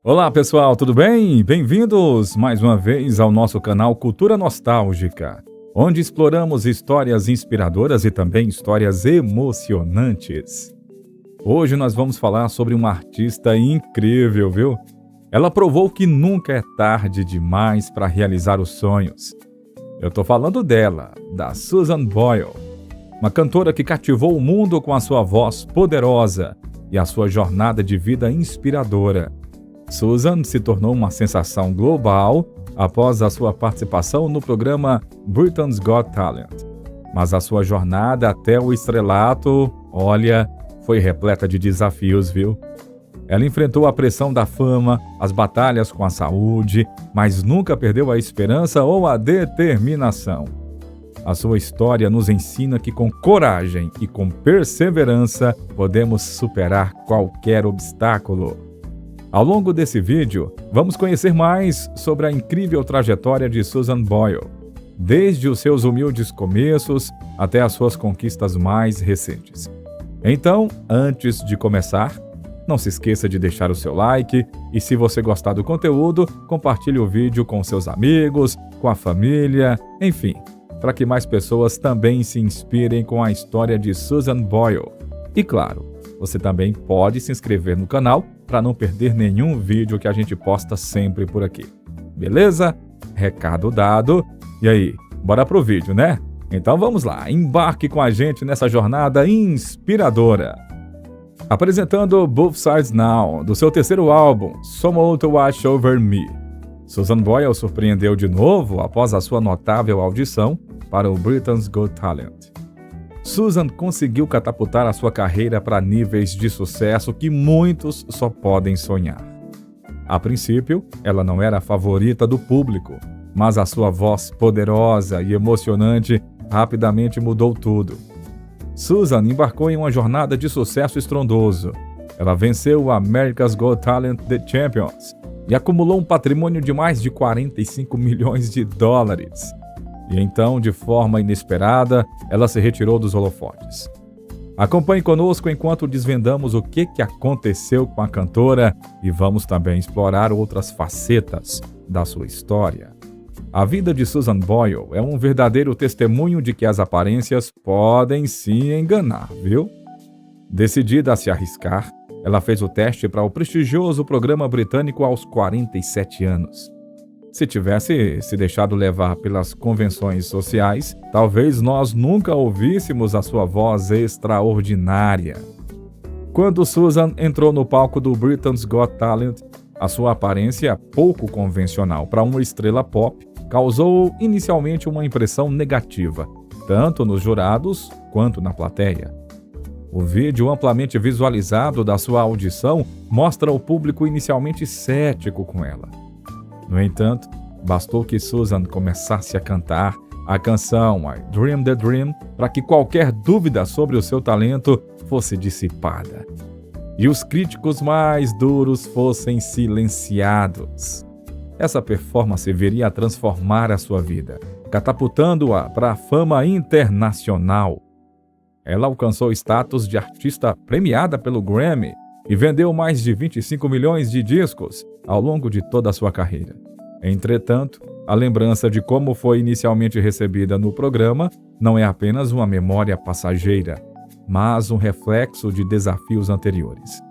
Olá pessoal, tudo bem? Bem-vindos mais uma vez ao nosso canal Cultura Nostálgica, onde exploramos histórias inspiradoras e também histórias emocionantes. Hoje nós vamos falar sobre uma artista incrível, viu? Ela provou que nunca é tarde demais para realizar os sonhos. Eu tô falando dela, da Susan Boyle, uma cantora que cativou o mundo com a sua voz poderosa e a sua jornada de vida inspiradora. Susan se tornou uma sensação global após a sua participação no programa Britain's Got Talent. Mas a sua jornada até o estrelato, olha, foi repleta de desafios, viu? Ela enfrentou a pressão da fama, as batalhas com a saúde, mas nunca perdeu a esperança ou a determinação. A sua história nos ensina que com coragem e com perseverança podemos superar qualquer obstáculo. Ao longo desse vídeo, vamos conhecer mais sobre a incrível trajetória de Susan Boyle, desde os seus humildes começos até as suas conquistas mais recentes. Então, antes de começar, não se esqueça de deixar o seu like e, se você gostar do conteúdo, compartilhe o vídeo com seus amigos, com a família, enfim, para que mais pessoas também se inspirem com a história de Susan Boyle. E claro, você também pode se inscrever no canal para não perder nenhum vídeo que a gente posta sempre por aqui. Beleza? Recado dado. E aí, bora pro vídeo, né? Então vamos lá, embarque com a gente nessa jornada inspiradora. Apresentando Both Sides Now, do seu terceiro álbum, Someone to Watch Over Me. Susan Boyle surpreendeu de novo após a sua notável audição para o Britain's Got Talent. Susan conseguiu catapultar a sua carreira para níveis de sucesso que muitos só podem sonhar. A princípio, ela não era a favorita do público, mas a sua voz poderosa e emocionante rapidamente mudou tudo. Susan embarcou em uma jornada de sucesso estrondoso. Ela venceu o America's Got Talent The Champions e acumulou um patrimônio de mais de 45 milhões de dólares. E então, de forma inesperada, ela se retirou dos holofotes. Acompanhe conosco enquanto desvendamos o que aconteceu com a cantora e vamos também explorar outras facetas da sua história. A vida de Susan Boyle é um verdadeiro testemunho de que as aparências podem se enganar, viu? Decidida a se arriscar, ela fez o teste para o prestigioso programa britânico aos 47 anos. Se tivesse se deixado levar pelas convenções sociais, talvez nós nunca ouvíssemos a sua voz extraordinária. Quando Susan entrou no palco do Britain's Got Talent, a sua aparência pouco convencional para uma estrela pop causou inicialmente uma impressão negativa, tanto nos jurados quanto na plateia. O vídeo amplamente visualizado da sua audição mostra o público inicialmente cético com ela. No entanto, bastou que Susan começasse a cantar a canção I Dream the Dream para que qualquer dúvida sobre o seu talento fosse dissipada e os críticos mais duros fossem silenciados. Essa performance viria a transformar a sua vida, catapultando-a para a fama internacional. Ela alcançou o status de artista premiada pelo Grammy e vendeu mais de 25 milhões de discos ao longo de toda a sua carreira. Entretanto, a lembrança de como foi inicialmente recebida no programa não é apenas uma memória passageira, mas um reflexo de desafios anteriores.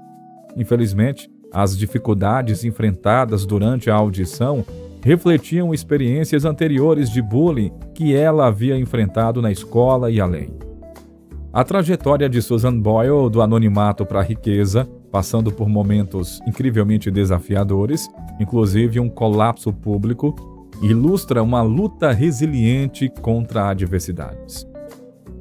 Infelizmente, as dificuldades enfrentadas durante a audição refletiam experiências anteriores de bullying que ela havia enfrentado na escola e além. A trajetória de Susan Boyle do anonimato para a riqueza, passando por momentos incrivelmente desafiadores, inclusive um colapso público, ilustra uma luta resiliente contra adversidades.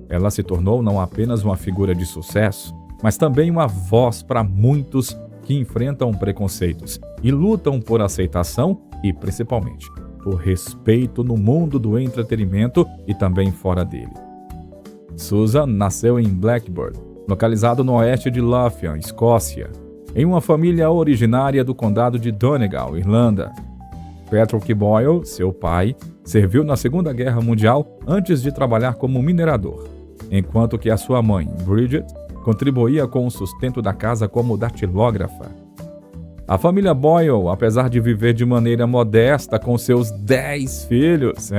Ela se tornou não apenas uma figura de sucesso, mas também uma voz para muitos que enfrentam preconceitos e lutam por aceitação e, principalmente, por respeito no mundo do entretenimento e também fora dele. Susan nasceu em Blackburn, localizado no oeste de Lothian, Escócia, em uma família originária do condado de Donegal, Irlanda. Patrick Boyle, seu pai, serviu na Segunda Guerra Mundial antes de trabalhar como minerador, enquanto que a sua mãe, Bridget, contribuía com o sustento da casa como datilógrafa. A família Boyle, apesar de viver de maneira modesta com seus 10 filhos,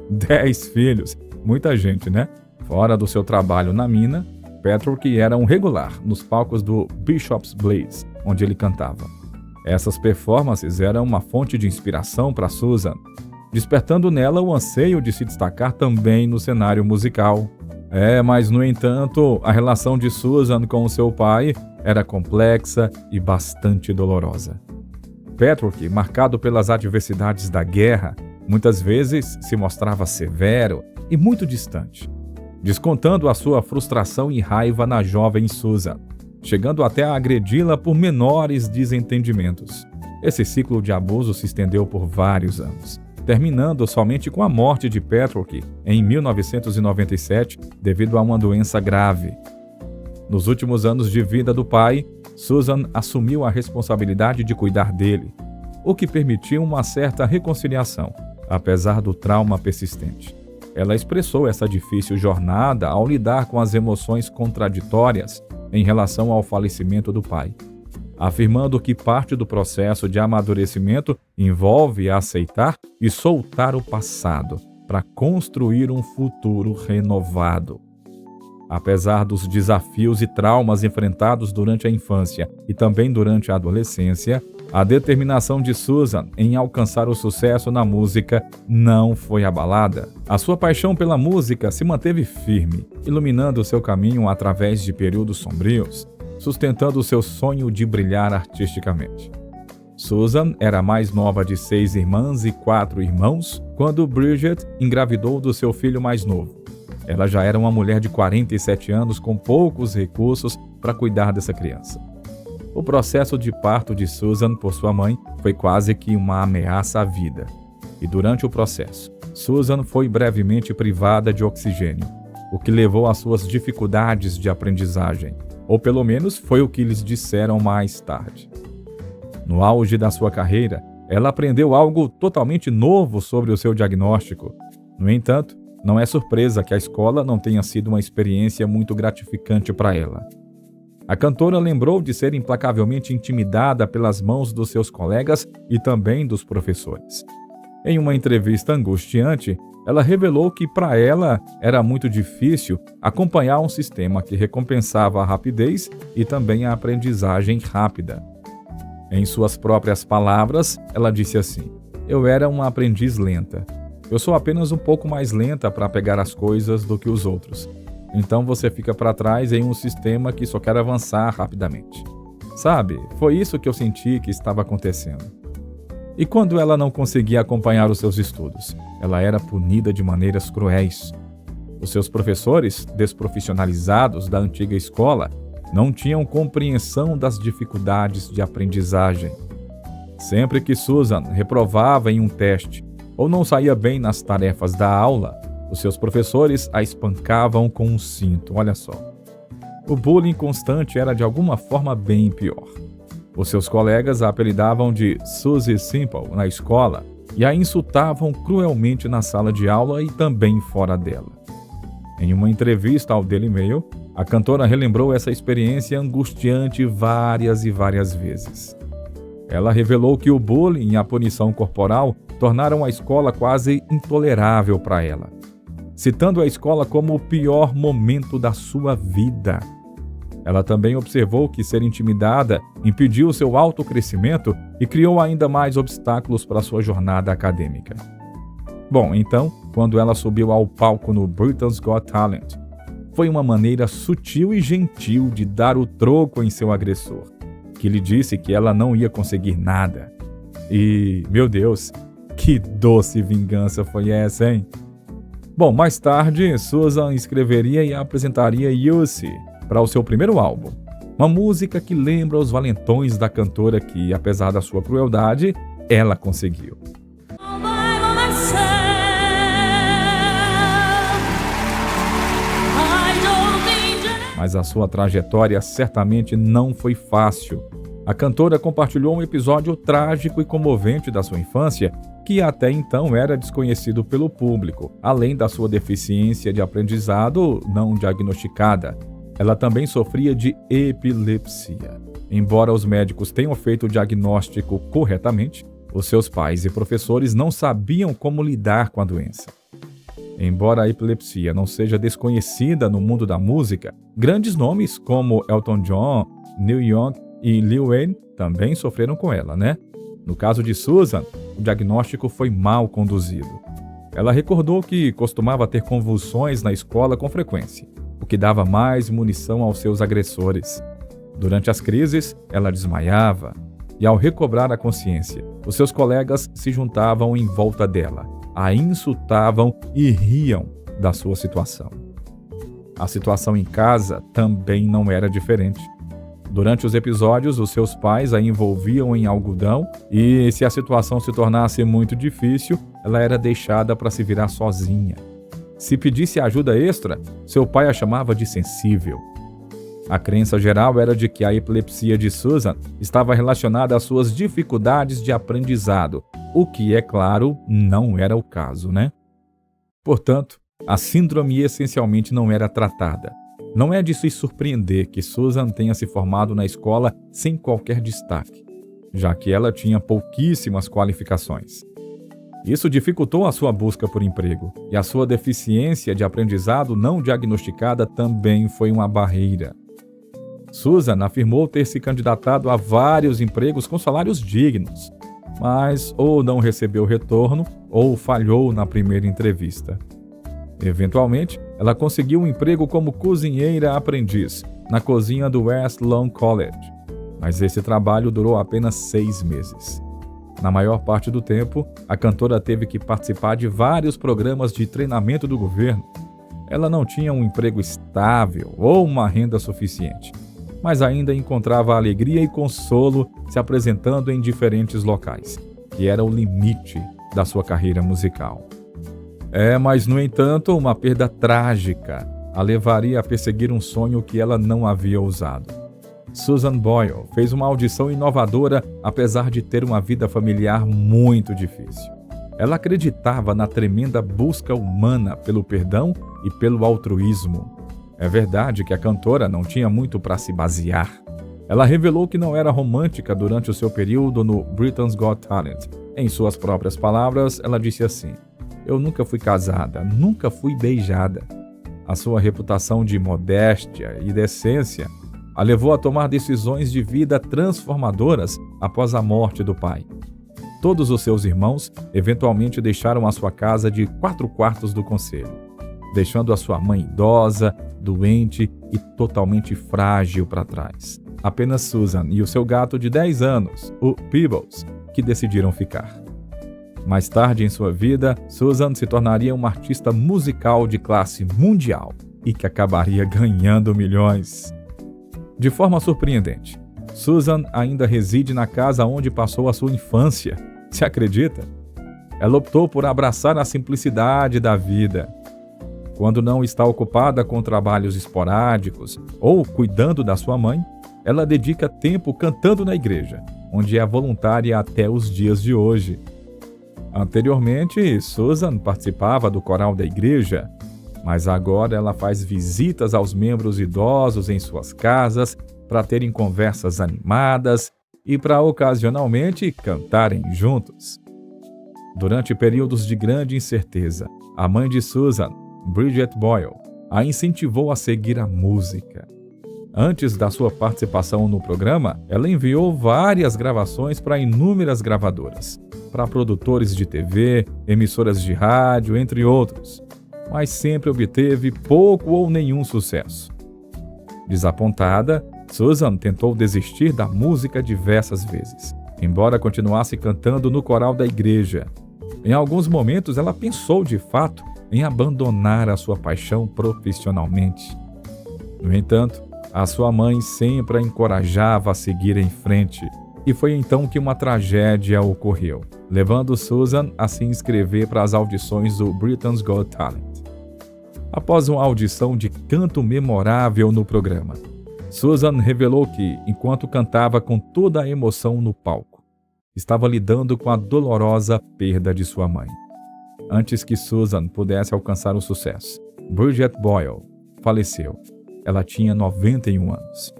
10 filhos, muita gente, né? Fora do seu trabalho na mina, Patrick era um regular nos palcos do Bishop's Blaze, onde ele cantava. Essas performances eram uma fonte de inspiração para Susan, despertando nela o anseio de se destacar também no cenário musical. Mas, no entanto, a relação de Susan com seu pai era complexa e bastante dolorosa. Patrick, marcado pelas adversidades da guerra, muitas vezes se mostrava severo e muito distante, descontando a sua frustração e raiva na jovem Susan, chegando até a agredi-la por menores desentendimentos. Esse ciclo de abuso se estendeu por vários anos, terminando somente com a morte de Patrick em 1997 devido a uma doença grave. Nos últimos anos de vida do pai, Susan assumiu a responsabilidade de cuidar dele, o que permitiu uma certa reconciliação, apesar do trauma persistente. Ela expressou essa difícil jornada ao lidar com as emoções contraditórias em relação ao falecimento do pai, afirmando que parte do processo de amadurecimento envolve aceitar e soltar o passado para construir um futuro renovado. Apesar dos desafios e traumas enfrentados durante a infância e também durante a adolescência, a determinação de Susan em alcançar o sucesso na música não foi abalada. A sua paixão pela música se manteve firme, iluminando seu caminho através de períodos sombrios, sustentando seu sonho de brilhar artisticamente. Susan era a mais nova de 6 irmãs e 4 irmãos quando Bridget engravidou do seu filho mais novo. Ela já era uma mulher de 47 anos com poucos recursos para cuidar dessa criança. O processo de parto de Susan por sua mãe foi quase que uma ameaça à vida. E durante o processo, Susan foi brevemente privada de oxigênio, o que levou às suas dificuldades de aprendizagem, ou pelo menos foi o que lhes disseram mais tarde. No auge da sua carreira, ela aprendeu algo totalmente novo sobre o seu diagnóstico. No entanto, não é surpresa que a escola não tenha sido uma experiência muito gratificante para ela. A cantora lembrou de ser implacavelmente intimidada pelas mãos dos seus colegas e também dos professores. Em uma entrevista angustiante, ela revelou que para ela era muito difícil acompanhar um sistema que recompensava a rapidez e também a aprendizagem rápida. Em suas próprias palavras, ela disse assim: "Eu era uma aprendiz lenta. Eu sou apenas um pouco mais lenta para pegar as coisas do que os outros. Então você fica para trás em um sistema que só quer avançar rapidamente. Sabe, foi isso que eu senti que estava acontecendo." E quando ela não conseguia acompanhar os seus estudos, ela era punida de maneiras cruéis. Os seus professores, desprofissionalizados da antiga escola, não tinham compreensão das dificuldades de aprendizagem. Sempre que Susan reprovava em um teste ou não saía bem nas tarefas da aula, os seus professores a espancavam com um cinto, olha só. O bullying constante era de alguma forma bem pior. Os seus colegas a apelidavam de Suzy Simple na escola e a insultavam cruelmente na sala de aula e também fora dela. Em uma entrevista ao Daily Mail, a cantora relembrou essa experiência angustiante várias e várias vezes. Ela revelou que o bullying e a punição corporal tornaram a escola quase intolerável para ela, citando a escola como o pior momento da sua vida. Ela também observou que ser intimidada impediu seu autocrescimento e criou ainda mais obstáculos para sua jornada acadêmica. Bom, então, quando ela subiu ao palco no Britain's Got Talent, foi uma maneira sutil e gentil de dar o troco em seu agressor, que lhe disse que ela não ia conseguir nada. E, meu Deus, que doce vingança foi essa, hein? Bom, mais tarde, Susan escreveria e apresentaria Lucy para o seu primeiro álbum, uma música que lembra os valentões da cantora que, apesar da sua crueldade, ela conseguiu. Mas a sua trajetória certamente não foi fácil. A cantora compartilhou um episódio trágico e comovente da sua infância, que até então era desconhecido pelo público, além da sua deficiência de aprendizado não diagnosticada. Ela também sofria de epilepsia. Embora os médicos tenham feito o diagnóstico corretamente, os seus pais e professores não sabiam como lidar com a doença. Embora a epilepsia não seja desconhecida no mundo da música, grandes nomes como Elton John, Neil Young e Lil Wayne também sofreram com ela, né? No caso de Susan, o diagnóstico foi mal conduzido. Ela recordou que costumava ter convulsões na escola com frequência, o que dava mais munição aos seus agressores. Durante as crises, ela desmaiava, e ao recobrar a consciência, os seus colegas se juntavam em volta dela, a insultavam e riam da sua situação. A situação em casa também não era diferente. Durante os episódios, os seus pais a envolviam em algodão e, se a situação se tornasse muito difícil, ela era deixada para se virar sozinha. Se pedisse ajuda extra, seu pai a chamava de sensível. A crença geral era de que a epilepsia de Susan estava relacionada às suas dificuldades de aprendizado, o que, é claro, não era o caso, né? Portanto, a síndrome essencialmente não era tratada. Não é de se surpreender que Susan tenha se formado na escola sem qualquer destaque, já que ela tinha pouquíssimas qualificações. Isso dificultou a sua busca por emprego, e a sua deficiência de aprendizado não diagnosticada também foi uma barreira. Susan afirmou ter se candidatado a vários empregos com salários dignos, mas ou não recebeu retorno ou falhou na primeira entrevista. Eventualmente, ela conseguiu um emprego como cozinheira aprendiz na cozinha do West Lawn College, mas esse trabalho durou apenas 6 meses. Na maior parte do tempo, a cantora teve que participar de vários programas de treinamento do governo. Ela não tinha um emprego estável ou uma renda suficiente, mas ainda encontrava alegria e consolo se apresentando em diferentes locais, que era o limite da sua carreira musical. Mas, no entanto, uma perda trágica a levaria a perseguir um sonho que ela não havia ousado. Susan Boyle fez uma audição inovadora, apesar de ter uma vida familiar muito difícil. Ela acreditava na tremenda busca humana pelo perdão e pelo altruísmo. É verdade que a cantora não tinha muito para se basear. Ela revelou que não era romântica durante o seu período no Britain's Got Talent. Em suas próprias palavras, ela disse assim: "Eu nunca fui casada, nunca fui beijada." A sua reputação de modéstia e decência a levou a tomar decisões de vida transformadoras após a morte do pai. Todos os seus irmãos eventualmente deixaram a sua casa de 4 quartos do concelho, deixando a sua mãe idosa, doente e totalmente frágil para trás. Apenas Susan e o seu gato de 10 anos, o Peebles, que decidiram ficar. Mais tarde em sua vida, Susan se tornaria uma artista musical de classe mundial e que acabaria ganhando milhões. De forma surpreendente, Susan ainda reside na casa onde passou a sua infância. Se acredita? Ela optou por abraçar a simplicidade da vida. Quando não está ocupada com trabalhos esporádicos ou cuidando da sua mãe, ela dedica tempo cantando na igreja, onde é voluntária até os dias de hoje. Anteriormente, Susan participava do coral da igreja, mas agora ela faz visitas aos membros idosos em suas casas para terem conversas animadas e para ocasionalmente cantarem juntos. Durante períodos de grande incerteza, a mãe de Susan, Bridget Boyle, a incentivou a seguir a música. Antes da sua participação no programa, ela enviou várias gravações para inúmeras gravadoras, para produtores de TV, emissoras de rádio, entre outros, mas sempre obteve pouco ou nenhum sucesso. Desapontada, Susan tentou desistir da música diversas vezes, embora continuasse cantando no coral da igreja. Em alguns momentos, ela pensou de fato em abandonar a sua paixão profissionalmente. No entanto, a sua mãe sempre a encorajava a seguir em frente, e foi então que uma tragédia ocorreu, levando Susan a se inscrever para as audições do Britain's Got Talent. Após uma audição de canto memorável no programa, Susan revelou que, enquanto cantava com toda a emoção no palco, estava lidando com a dolorosa perda de sua mãe. Antes que Susan pudesse alcançar o sucesso, Bridget Boyle faleceu, ela tinha 91 anos.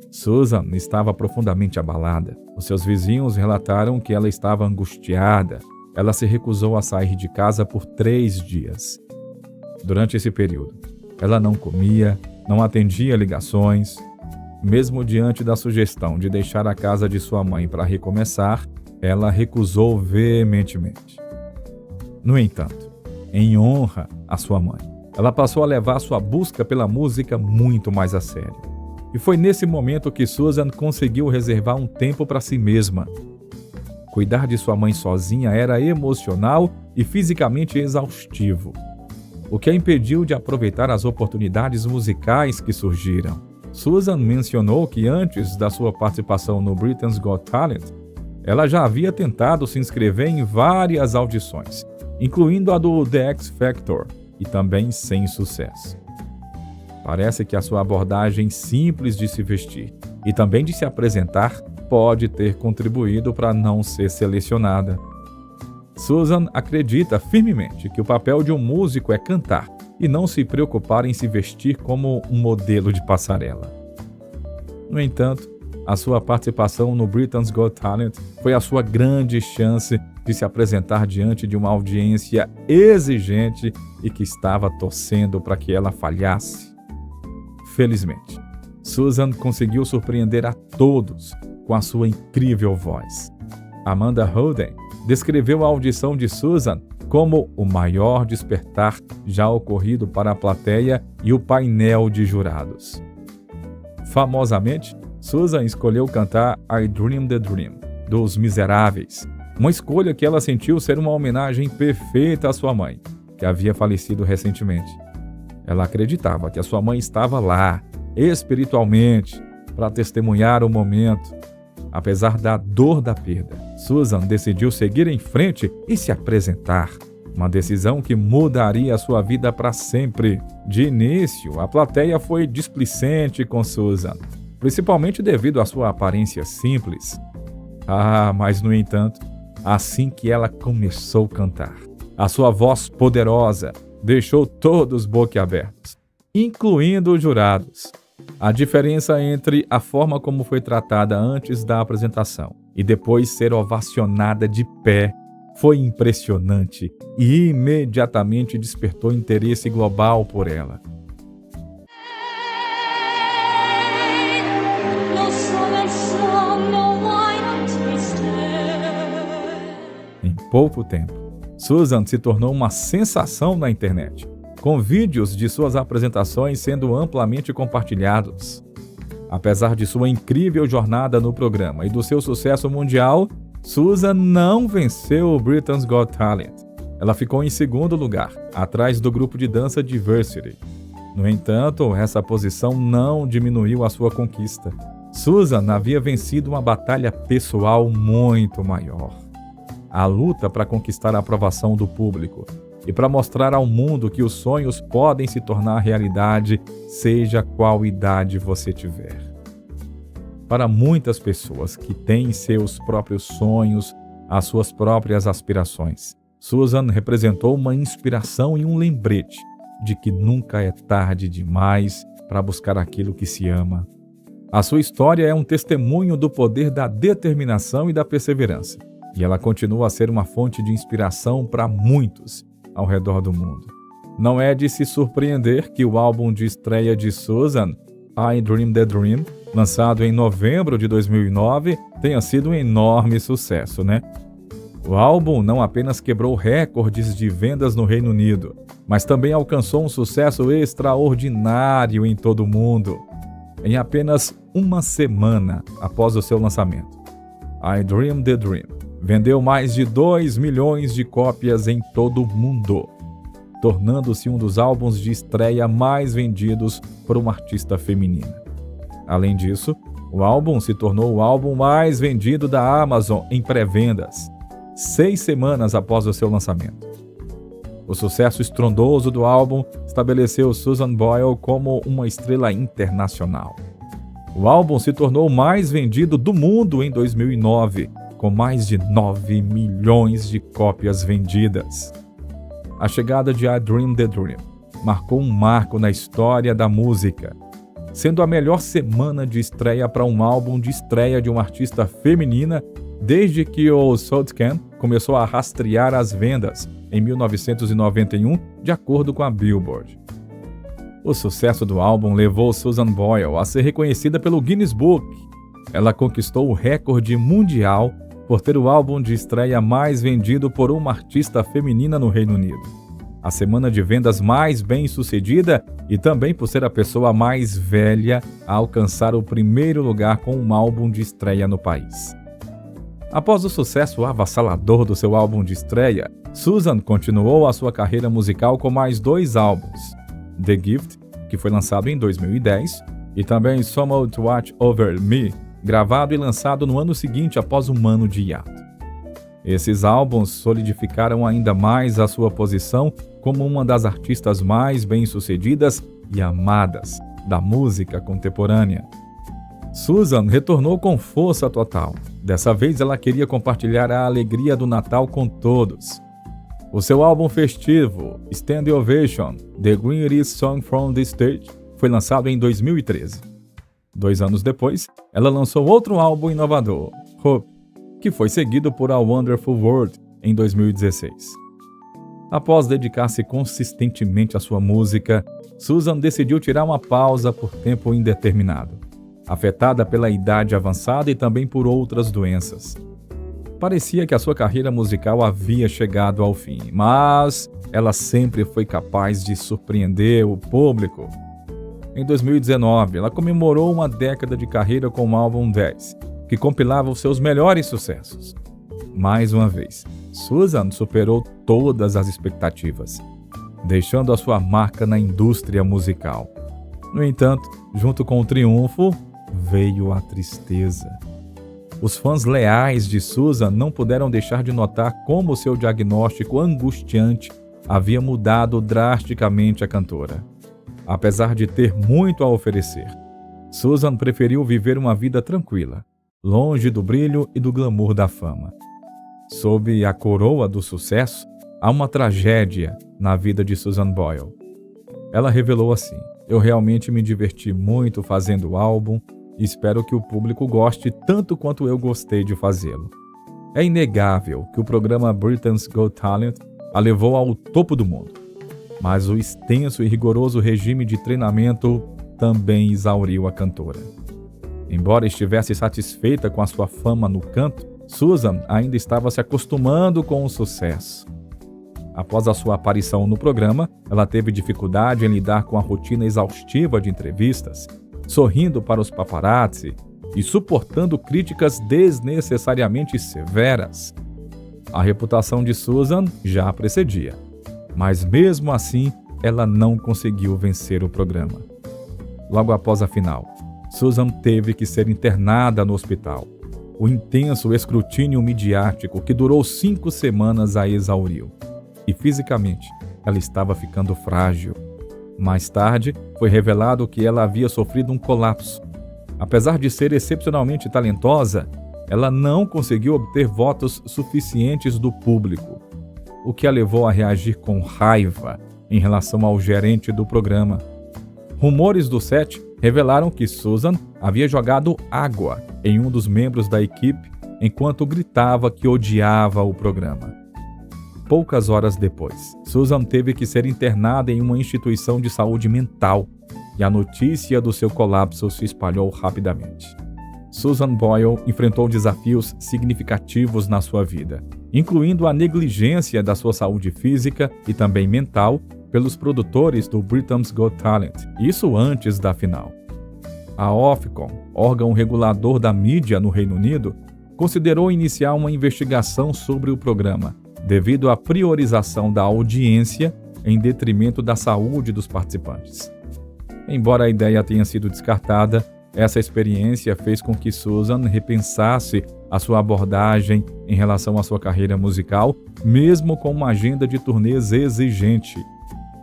Susan estava profundamente abalada. Os seus vizinhos relataram que ela estava angustiada. Ela se recusou a sair de casa por 3 dias. Durante esse período, ela não comia, não atendia ligações. Mesmo diante da sugestão de deixar a casa de sua mãe para recomeçar, ela recusou veementemente. No entanto, em honra à sua mãe, ela passou a levar sua busca pela música muito mais a sério. E foi nesse momento que Susan conseguiu reservar um tempo para si mesma. Cuidar de sua mãe sozinha era emocional e fisicamente exaustivo, o que a impediu de aproveitar as oportunidades musicais que surgiram. Susan mencionou que antes da sua participação no Britain's Got Talent, ela já havia tentado se inscrever em várias audições, incluindo a do The X Factor, e também sem sucesso. Parece que a sua abordagem simples de se vestir e também de se apresentar pode ter contribuído para não ser selecionada. Susan acredita firmemente que o papel de um músico é cantar e não se preocupar em se vestir como um modelo de passarela. No entanto, a sua participação no Britain's Got Talent foi a sua grande chance de se apresentar diante de uma audiência exigente e que estava torcendo para que ela falhasse. Felizmente, Susan conseguiu surpreender a todos com a sua incrível voz. Amanda Holden descreveu a audição de Susan como o maior despertar já ocorrido para a plateia e o painel de jurados. Famosamente, Susan escolheu cantar I Dream the Dream, dos Miseráveis, uma escolha que ela sentiu ser uma homenagem perfeita à sua mãe, que havia falecido recentemente. Ela acreditava que a sua mãe estava lá, espiritualmente, para testemunhar o momento. Apesar da dor da perda, Susan decidiu seguir em frente e se apresentar. Uma decisão que mudaria a sua vida para sempre. De início, a plateia foi displicente com Susan, principalmente devido à sua aparência simples. Mas no entanto, assim que ela começou a cantar, a sua voz poderosa deixou todos boquiabertos, incluindo os jurados. A diferença entre a forma como foi tratada antes da apresentação e depois ser ovacionada de pé foi impressionante e imediatamente despertou interesse global por ela. Em pouco tempo, Susan se tornou uma sensação na internet, com vídeos de suas apresentações sendo amplamente compartilhados. Apesar de sua incrível jornada no programa e do seu sucesso mundial, Susan não venceu o Britain's Got Talent. Ela ficou em segundo lugar, atrás do grupo de dança Diversity. No entanto, essa posição não diminuiu a sua conquista. Susan havia vencido uma batalha pessoal muito maior. A luta para conquistar a aprovação do público e para mostrar ao mundo que os sonhos podem se tornar realidade, seja qual idade você tiver. Para muitas pessoas que têm seus próprios sonhos, as suas próprias aspirações, Susan representou uma inspiração e um lembrete de que nunca é tarde demais para buscar aquilo que se ama. A sua história é um testemunho do poder da determinação e da perseverança, e ela continua a ser uma fonte de inspiração para muitos ao redor do mundo. Não é de se surpreender que o álbum de estreia de Susan, I Dream the Dream, lançado em novembro de 2009, tenha sido um enorme sucesso, né? O álbum não apenas quebrou recordes de vendas no Reino Unido, mas também alcançou um sucesso extraordinário em todo o mundo. Em apenas uma semana após o seu lançamento, I Dream the Dream vendeu mais de 2 milhões de cópias em todo o mundo, tornando-se um dos álbuns de estreia mais vendidos por uma artista feminina. Além disso, o álbum se tornou o álbum mais vendido da Amazon em pré-vendas, 6 semanas após o seu lançamento. O sucesso estrondoso do álbum estabeleceu Susan Boyle como uma estrela internacional. O álbum se tornou o mais vendido do mundo em 2009, com mais de 9 milhões de cópias vendidas. A chegada de I Dream the Dream marcou um marco na história da música sendo a melhor semana de estreia para um álbum de estreia de uma artista feminina desde que o Soulcan começou a rastrear as vendas em 1991, de acordo com a Billboard. O sucesso do álbum levou Susan Boyle a ser reconhecida pelo Guinness Book. Ela conquistou o recorde mundial por ter o álbum de estreia mais vendido por uma artista feminina no Reino Unido, a semana de vendas mais bem-sucedida e também por ser a pessoa mais velha a alcançar o primeiro lugar com um álbum de estreia no país. Após o sucesso avassalador do seu álbum de estreia, Susan continuou a sua carreira musical com mais 2 álbuns, The Gift, que foi lançado em 2010, e também Someone to Watch Over Me, gravado e lançado no ano seguinte após um ano de hiato. Esses álbuns solidificaram ainda mais a sua posição como uma das artistas mais bem-sucedidas e amadas da música contemporânea. Susan retornou com força total. Dessa vez ela queria compartilhar a alegria do Natal com todos. O seu álbum festivo, Stand Ovation, The Greatest Song from the Stage, foi lançado em 2013. 2 anos depois, ela lançou outro álbum inovador, Hope, que foi seguido por A Wonderful World em 2016. Após dedicar-se consistentemente à sua música, Susan decidiu tirar uma pausa por tempo indeterminado, afetada pela idade avançada e também por outras doenças. Parecia que a sua carreira musical havia chegado ao fim, mas ela sempre foi capaz de surpreender o público. Em 2019, ela comemorou uma década de carreira com o álbum 10, que compilava os seus melhores sucessos. Mais uma vez, Susan superou todas as expectativas, deixando a sua marca na indústria musical. No entanto, junto com o triunfo, veio a tristeza. Os fãs leais de Susan não puderam deixar de notar como seu diagnóstico angustiante havia mudado drasticamente a cantora. Apesar de ter muito a oferecer, Susan preferiu viver uma vida tranquila, longe do brilho e do glamour da fama. Sob a coroa do sucesso, há uma tragédia na vida de Susan Boyle. Ela revelou assim: "Eu realmente me diverti muito fazendo o álbum e espero que o público goste tanto quanto eu gostei de fazê-lo. É inegável que o programa Britain's Got Talent a levou ao topo do mundo, mas o extenso e rigoroso regime de treinamento também exauriu a cantora." Embora estivesse satisfeita com a sua fama no canto, Susan ainda estava se acostumando com o sucesso. Após a sua aparição no programa, ela teve dificuldade em lidar com a rotina exaustiva de entrevistas, sorrindo para os paparazzi e suportando críticas desnecessariamente severas. A reputação de Susan já a precedia, mas mesmo assim ela não conseguiu vencer o programa. Logo após a final, Susan teve que ser internada no hospital. O intenso escrutínio midiático que durou 5 semanas a exauriu. E fisicamente, ela estava ficando frágil. Mais tarde, foi revelado que ela havia sofrido um colapso. Apesar de ser excepcionalmente talentosa, ela não conseguiu obter votos suficientes do público, o que a levou a reagir com raiva em relação ao gerente do programa. Rumores do set revelaram que Susan havia jogado água em um dos membros da equipe enquanto gritava que odiava o programa. Poucas horas depois, Susan teve que ser internada em uma instituição de saúde mental e a notícia do seu colapso se espalhou rapidamente. Susan Boyle enfrentou desafios significativos na sua vida, incluindo a negligência da sua saúde física e também mental pelos produtores do Britain's Got Talent, isso antes da final. A Ofcom, órgão regulador da mídia no Reino Unido, considerou iniciar uma investigação sobre o programa, devido à priorização da audiência em detrimento da saúde dos participantes. Embora a ideia tenha sido descartada, essa experiência fez com que Susan repensasse a sua abordagem em relação à sua carreira musical, mesmo com uma agenda de turnês exigente.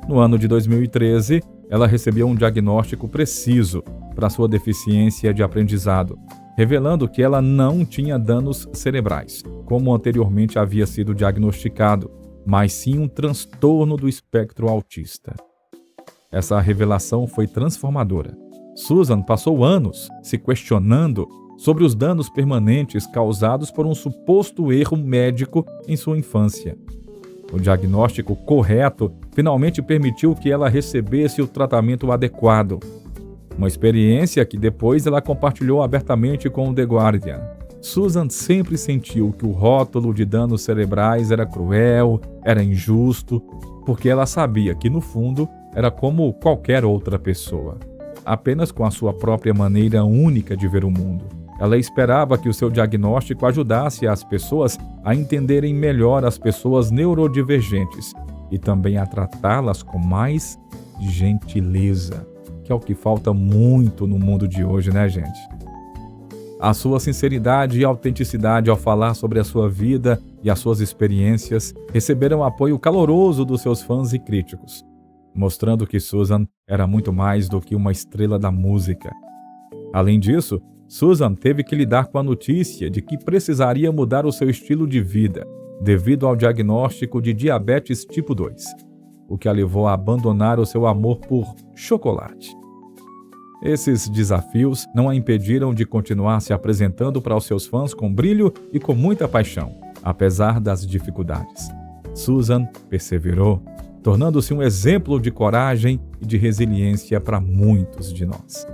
No ano de 2013, ela recebeu um diagnóstico preciso para sua deficiência de aprendizado, revelando que ela não tinha danos cerebrais, como anteriormente havia sido diagnosticado, mas sim um transtorno do espectro autista. Essa revelação foi transformadora. Susan passou anos se questionando sobre os danos permanentes causados por um suposto erro médico em sua infância. O diagnóstico correto finalmente permitiu que ela recebesse o tratamento adequado. Uma experiência que depois ela compartilhou abertamente com o The Guardian. Susan sempre sentiu que o rótulo de danos cerebrais era cruel, era injusto, porque ela sabia que, no fundo, era como qualquer outra pessoa, apenas com a sua própria maneira única de ver o mundo. Ela esperava que o seu diagnóstico ajudasse as pessoas a entenderem melhor as pessoas neurodivergentes e também a tratá-las com mais gentileza, que é o que falta muito no mundo de hoje, né, gente? A sua sinceridade e autenticidade ao falar sobre a sua vida e as suas experiências receberam apoio caloroso dos seus fãs e críticos, mostrando que Susan era muito mais do que uma estrela da música. Além disso, Susan teve que lidar com a notícia de que precisaria mudar o seu estilo de vida devido ao diagnóstico de diabetes tipo 2, o que a levou a abandonar o seu amor por chocolate. Esses desafios não a impediram de continuar se apresentando para os seus fãs com brilho e com muita paixão, apesar das dificuldades. Susan perseverou, tornando-se um exemplo de coragem e de resiliência para muitos de nós.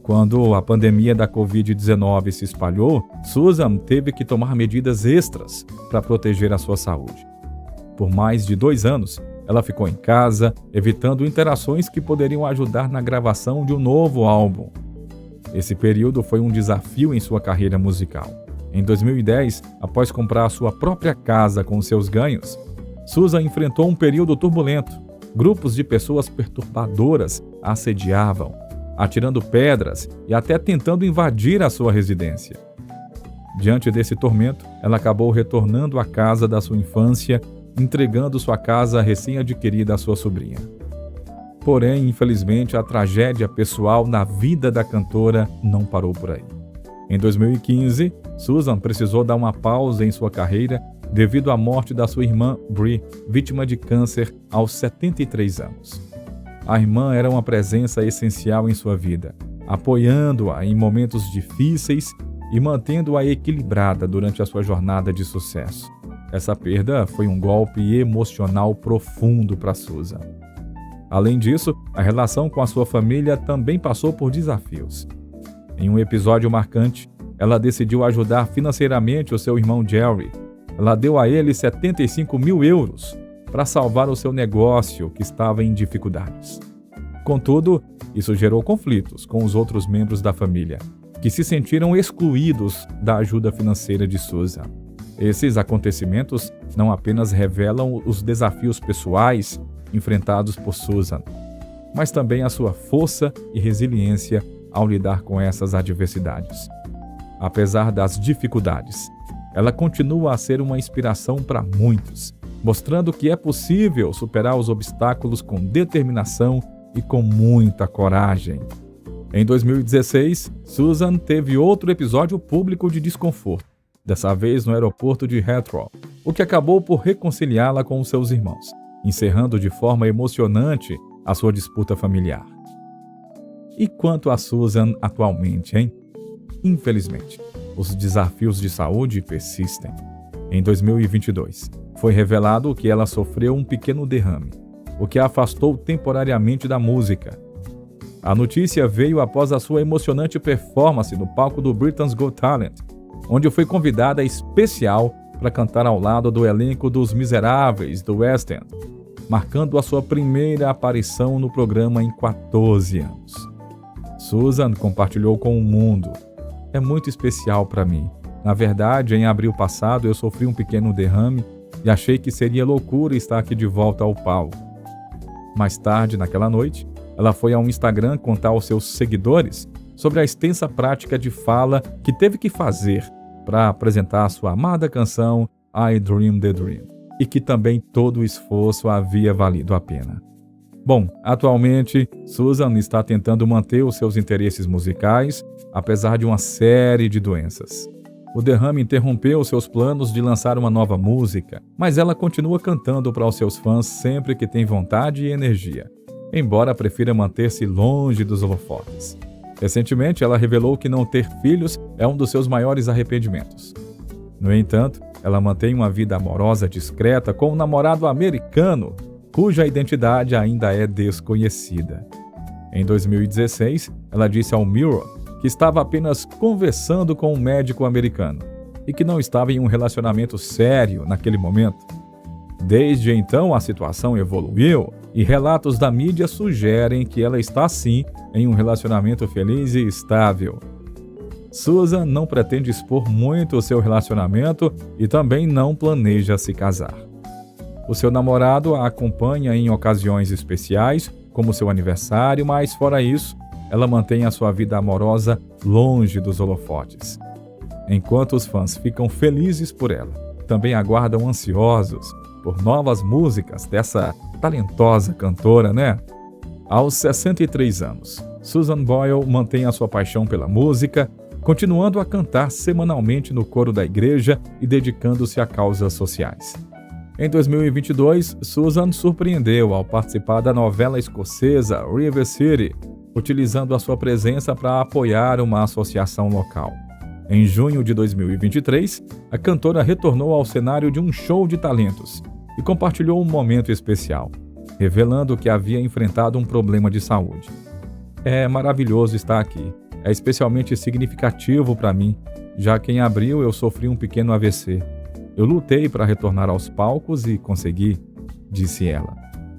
Quando a pandemia da Covid-19 se espalhou, Susan teve que tomar medidas extras para proteger a sua saúde. Por mais de 2 anos, ela ficou em casa, evitando interações que poderiam ajudar na gravação de um novo álbum. Esse período foi um desafio em sua carreira musical. Em 2010, após comprar sua própria casa com seus ganhos, Susan enfrentou um período turbulento. Grupos de pessoas perturbadoras a assediavam, atirando pedras e até tentando invadir a sua residência. Diante desse tormento, ela acabou retornando à casa da sua infância, entregando sua casa recém-adquirida à sua sobrinha. Porém, infelizmente, a tragédia pessoal na vida da cantora não parou por aí. Em 2015, Susan precisou dar uma pausa em sua carreira devido à morte da sua irmã Brie, vítima de câncer aos 73 anos. A irmã era uma presença essencial em sua vida, apoiando-a em momentos difíceis e mantendo-a equilibrada durante a sua jornada de sucesso. Essa perda foi um golpe emocional profundo para Susan. Além disso, a relação com a sua família também passou por desafios. Em um episódio marcante, ela decidiu ajudar financeiramente o seu irmão Jerry. Ela deu a ele 75 mil euros para salvar o seu negócio que estava em dificuldades. Contudo, isso gerou conflitos com os outros membros da família, que se sentiram excluídos da ajuda financeira de Susan. Esses acontecimentos não apenas revelam os desafios pessoais enfrentados por Susan, mas também a sua força e resiliência ao lidar com essas adversidades. Apesar das dificuldades, ela continua a ser uma inspiração para muitos, mostrando que é possível superar os obstáculos com determinação e com muita coragem. Em 2016, Susan teve outro episódio público de desconforto, dessa vez no aeroporto de Heathrow, o que acabou por reconciliá-la com os seus irmãos, encerrando de forma emocionante a sua disputa familiar. E quanto a Susan atualmente, hein? Infelizmente, os desafios de saúde persistem. Em 2022, foi revelado que ela sofreu um pequeno derrame, o que a afastou temporariamente da música. A notícia veio após a sua emocionante performance no palco do Britain's Got Talent, onde foi convidada especial para cantar ao lado do elenco dos Miseráveis do West End, marcando a sua primeira aparição no programa em 14 anos. Susan compartilhou com o mundo: "É muito especial para mim. Na verdade, em abril passado eu sofri um pequeno derrame e achei que seria loucura estar aqui de volta ao palco." Mais tarde, naquela noite, ela foi ao Instagram contar aos seus seguidores sobre a extensa prática de fala que teve que fazer para apresentar a sua amada canção I Dream the Dream, e que também todo o esforço havia valido a pena. Bom, atualmente, Susan está tentando manter os seus interesses musicais, apesar de uma série de doenças. O derrame interrompeu seus planos de lançar uma nova música, mas ela continua cantando para os seus fãs sempre que tem vontade e energia. embora prefira manter-se longe dos holofotes. Recentemente, ela revelou que não ter filhos é um dos seus maiores arrependimentos. No entanto, ela mantém uma vida amorosa discreta com um namorado americano, cuja identidade ainda é desconhecida. Em 2016, ela disse ao Mirror que estava apenas conversando com um médico americano e que não estava em um relacionamento sério naquele momento. Desde então, a situação evoluiu e relatos da mídia sugerem que ela está sim em um relacionamento feliz e estável. Susan não pretende expor muito o seu relacionamento e também não planeja se casar. O seu namorado a acompanha em ocasiões especiais, como seu aniversário, mas fora isso, ela mantém a sua vida amorosa longe dos holofotes. Enquanto os fãs ficam felizes por ela, também aguardam ansiosos por novas músicas dessa talentosa cantora, né? Aos 63 anos, Susan Boyle mantém a sua paixão pela música, continuando a cantar semanalmente no coro da igreja e dedicando-se a causas sociais. Em 2022, Susan surpreendeu ao participar da novela escocesa River City, utilizando a sua presença para apoiar uma associação local. Em junho de 2023, a cantora retornou ao cenário de um show de talentos e compartilhou um momento especial, revelando que havia enfrentado um problema de saúde. É maravilhoso estar aqui. É especialmente significativo para mim, já que em abril eu sofri um pequeno AVC. Eu lutei para retornar aos palcos e consegui, disse ela.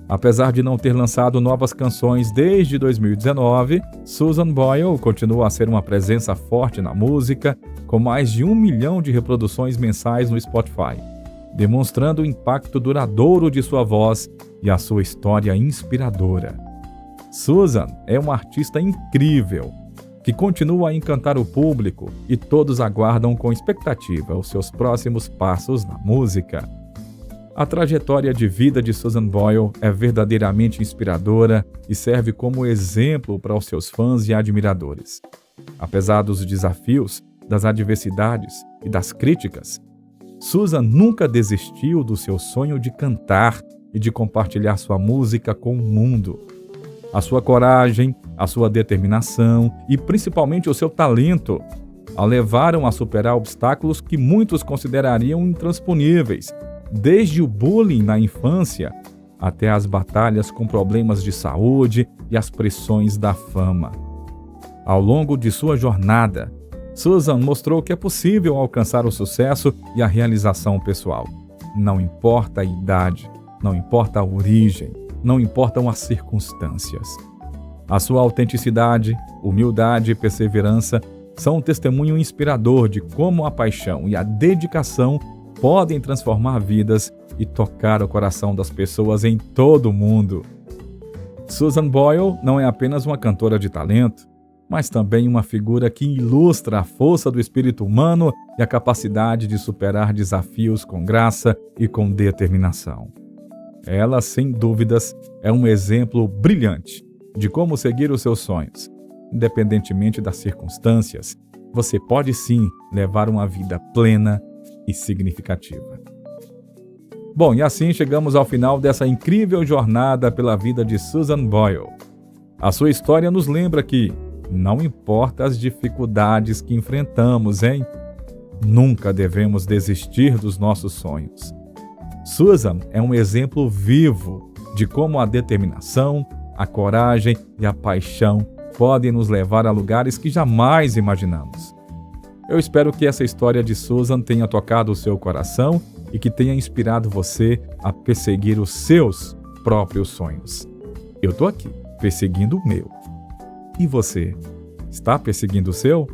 Apesar de não ter lançado novas canções desde 2019, Susan Boyle continua a ser uma presença forte na música, com mais de 1 milhão de reproduções mensais no Spotify, demonstrando o impacto duradouro de sua voz e a sua história inspiradora. Susan é uma artista incrível, que continua a encantar o público e todos aguardam com expectativa os seus próximos passos na música. A trajetória de vida de Susan Boyle é verdadeiramente inspiradora e serve como exemplo para os seus fãs e admiradores. Apesar dos desafios, das adversidades e das críticas, Susan nunca desistiu do seu sonho de cantar e de compartilhar sua música com o mundo. A sua coragem, a sua determinação e principalmente o seu talento a levaram a superar obstáculos que muitos considerariam intransponíveis, desde o bullying na infância até as batalhas com problemas de saúde e as pressões da fama. Ao longo de sua jornada, Susan mostrou que é possível alcançar o sucesso e a realização pessoal. Não importa a idade, não importa a origem, não importam as circunstâncias. A sua autenticidade, humildade e perseverança são um testemunho inspirador de como a paixão e a dedicação podem transformar vidas e tocar o coração das pessoas em todo o mundo. Susan Boyle não é apenas uma cantora de talento, mas também uma figura que ilustra a força do espírito humano e a capacidade de superar desafios com graça e com determinação. Ela, sem dúvidas, é um exemplo brilhante de como seguir os seus sonhos. Independentemente das circunstâncias, você pode sim levar uma vida plena e significativa. Bom, e assim chegamos ao final dessa incrível jornada pela vida de Susan Boyle. A sua história nos lembra que, não importa as dificuldades que enfrentamos, nunca devemos desistir dos nossos sonhos. Susan é um exemplo vivo de como a determinação, a coragem e a paixão podem nos levar a lugares que jamais imaginamos. Eu espero que essa história de Susan tenha tocado o seu coração e que tenha inspirado você a perseguir os seus próprios sonhos. Eu estou aqui, perseguindo o meu. E você, está perseguindo o seu?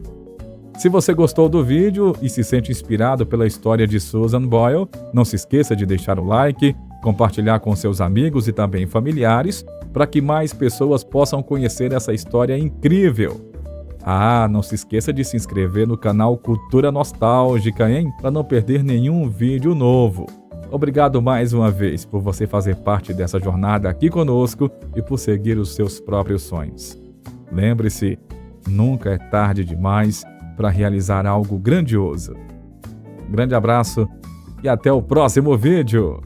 Se você gostou do vídeo e se sente inspirado pela história de Susan Boyle, não se esqueça de deixar o like, compartilhar com seus amigos e também familiares, para que mais pessoas possam conhecer essa história incrível. Não se esqueça de se inscrever no canal Cultura Nostálgica, para não perder nenhum vídeo novo. Obrigado mais uma vez por você fazer parte dessa jornada aqui conosco e por seguir os seus próprios sonhos. Lembre-se, nunca é tarde demais para realizar algo grandioso. Um grande abraço e até o próximo vídeo!